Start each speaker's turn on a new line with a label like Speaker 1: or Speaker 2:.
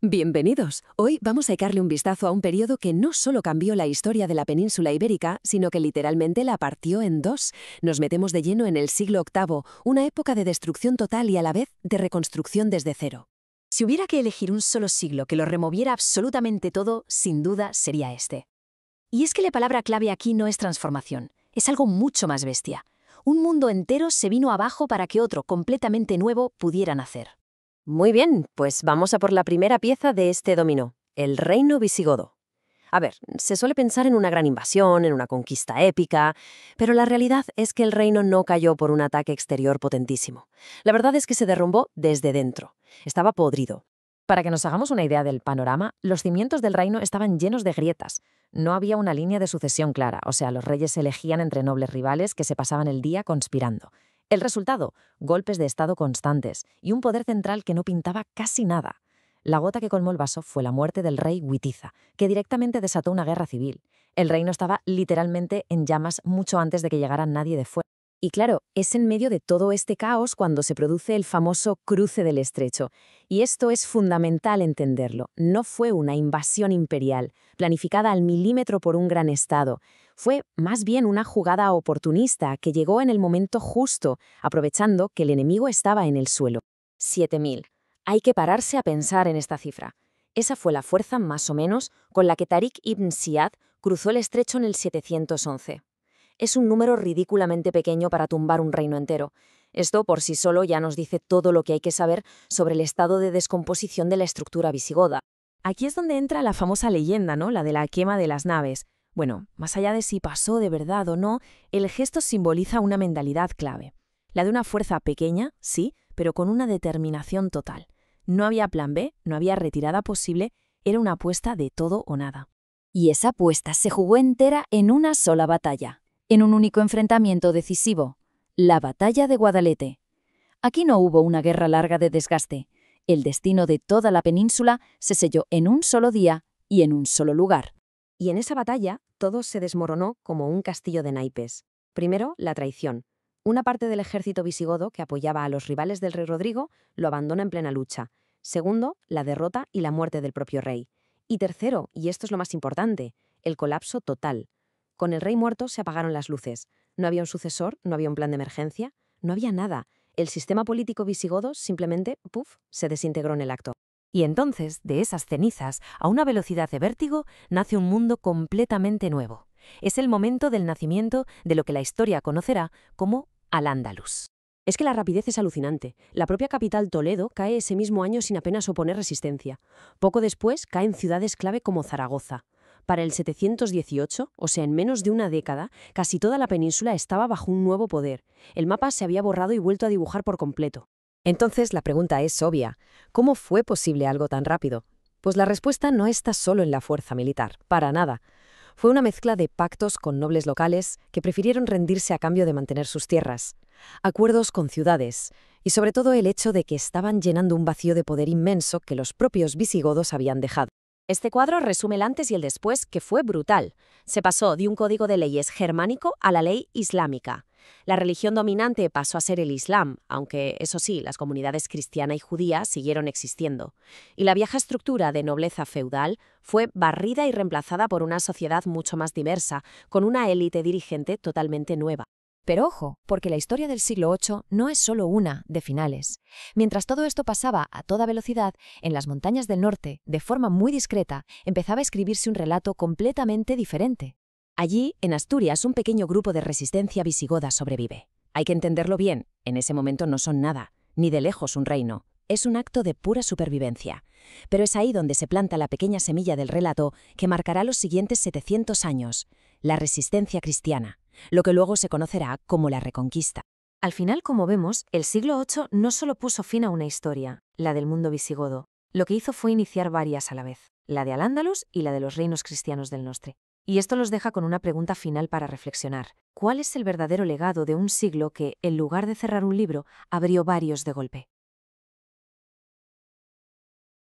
Speaker 1: Bienvenidos. Hoy vamos a echarle un vistazo a un periodo que no solo cambió la historia de la península ibérica, sino que literalmente la partió en dos. Nos metemos de lleno en el siglo VIII, una época de destrucción total y a la vez de reconstrucción desde cero.
Speaker 2: Si hubiera que elegir un solo siglo que lo removiera absolutamente todo, sin duda sería este. Y es que la palabra clave aquí no es transformación, es algo mucho más bestia. Un mundo entero se vino abajo para que otro completamente nuevo pudiera nacer.
Speaker 3: Muy bien, pues vamos a por la primera pieza de este dominó, el reino visigodo. A ver, se suele pensar en una gran invasión, en una conquista épica, pero la realidad es que el reino no cayó por un ataque exterior potentísimo. La verdad es que se derrumbó desde dentro. Estaba podrido.
Speaker 4: Para que nos hagamos una idea del panorama, los cimientos del reino estaban llenos de grietas. No había una línea de sucesión clara, o sea, los reyes se elegían entre nobles rivales que se pasaban el día conspirando. El resultado, golpes de estado constantes y un poder central que no pintaba casi nada. La gota que colmó el vaso fue la muerte del rey Witiza, que directamente desató una guerra civil. El reino estaba literalmente en llamas mucho antes de que llegara nadie de fuera.
Speaker 3: Y claro, es en medio de todo este caos cuando se produce el famoso cruce del estrecho. Y esto es fundamental entenderlo. No fue una invasión imperial, planificada al milímetro por un gran estado. Fue más bien una jugada oportunista que llegó en el momento justo, aprovechando que el enemigo estaba en el suelo. 7.000. Hay que pararse a pensar en esta cifra. Esa fue la fuerza, más o menos, con la que Tariq ibn Ziyad cruzó el estrecho en el 711. Es un número ridículamente pequeño para tumbar un reino entero. Esto por sí solo ya nos dice todo lo que hay que saber sobre el estado de descomposición de la estructura visigoda.
Speaker 2: Aquí es donde entra la famosa leyenda, ¿no? La de la quema de las naves. Bueno, más allá de si pasó de verdad o no, el gesto simboliza una mentalidad clave. La de una fuerza pequeña, sí, pero con una determinación total. No había plan B, no había retirada posible, era una apuesta de todo o nada.
Speaker 5: Y esa apuesta se jugó entera en una sola batalla, en un único enfrentamiento decisivo, la batalla de Guadalete. Aquí no hubo una guerra larga de desgaste. El destino de toda la península se selló en un solo día y en un solo lugar.
Speaker 3: Y en esa batalla todo se desmoronó como un castillo de naipes. Primero, la traición. Una parte del ejército visigodo que apoyaba a los rivales del rey Rodrigo lo abandona en plena lucha. Segundo, la derrota y la muerte del propio rey. Y tercero, y esto es lo más importante, el colapso total. Con el rey muerto se apagaron las luces. No había un sucesor, no había un plan de emergencia, no había nada. El sistema político visigodo simplemente, ¡puf!, se desintegró en el acto.
Speaker 4: Y entonces, de esas cenizas, a una velocidad de vértigo, nace un mundo completamente nuevo. Es el momento del nacimiento de lo que la historia conocerá como Al-Ándalus.
Speaker 3: Es que la rapidez es alucinante. La propia capital Toledo cae ese mismo año sin apenas oponer resistencia. Poco después caen ciudades clave como Zaragoza. Para el 718, o sea, en menos de una década, casi toda la península estaba bajo un nuevo poder. El mapa se había borrado y vuelto a dibujar por completo.
Speaker 1: Entonces la pregunta es obvia. ¿Cómo fue posible algo tan rápido? Pues la respuesta no está solo en la fuerza militar, para nada. Fue una mezcla de pactos con nobles locales que prefirieron rendirse a cambio de mantener sus tierras, acuerdos con ciudades y sobre todo el hecho de que estaban llenando un vacío de poder inmenso que los propios visigodos habían dejado.
Speaker 3: Este cuadro resume el antes y el después, que fue brutal. Se pasó de un código de leyes germánico a la ley islámica. La religión dominante pasó a ser el Islam, aunque, eso sí, las comunidades cristiana y judía siguieron existiendo. Y la vieja estructura de nobleza feudal fue barrida y reemplazada por una sociedad mucho más diversa, con una élite dirigente totalmente nueva.
Speaker 2: Pero ojo, porque la historia del siglo VIII no es solo una de finales. Mientras todo esto pasaba a toda velocidad, en las montañas del norte, de forma muy discreta, empezaba a escribirse un relato completamente diferente.
Speaker 3: Allí, en Asturias, un pequeño grupo de resistencia visigoda sobrevive. Hay que entenderlo bien, en ese momento no son nada, ni de lejos un reino. Es un acto de pura supervivencia. Pero es ahí donde se planta la pequeña semilla del relato que marcará los siguientes 700 años, la resistencia cristiana, lo que luego se conocerá como la Reconquista.
Speaker 2: Al final, como vemos, el siglo VIII no solo puso fin a una historia, la del mundo visigodo. Lo que hizo fue iniciar varias a la vez, la de Al-Ándalus y la de los reinos cristianos del Nostre. Y esto los deja con una pregunta final para reflexionar. ¿Cuál es el verdadero legado de un siglo que, en lugar de cerrar un libro, abrió varios de golpe?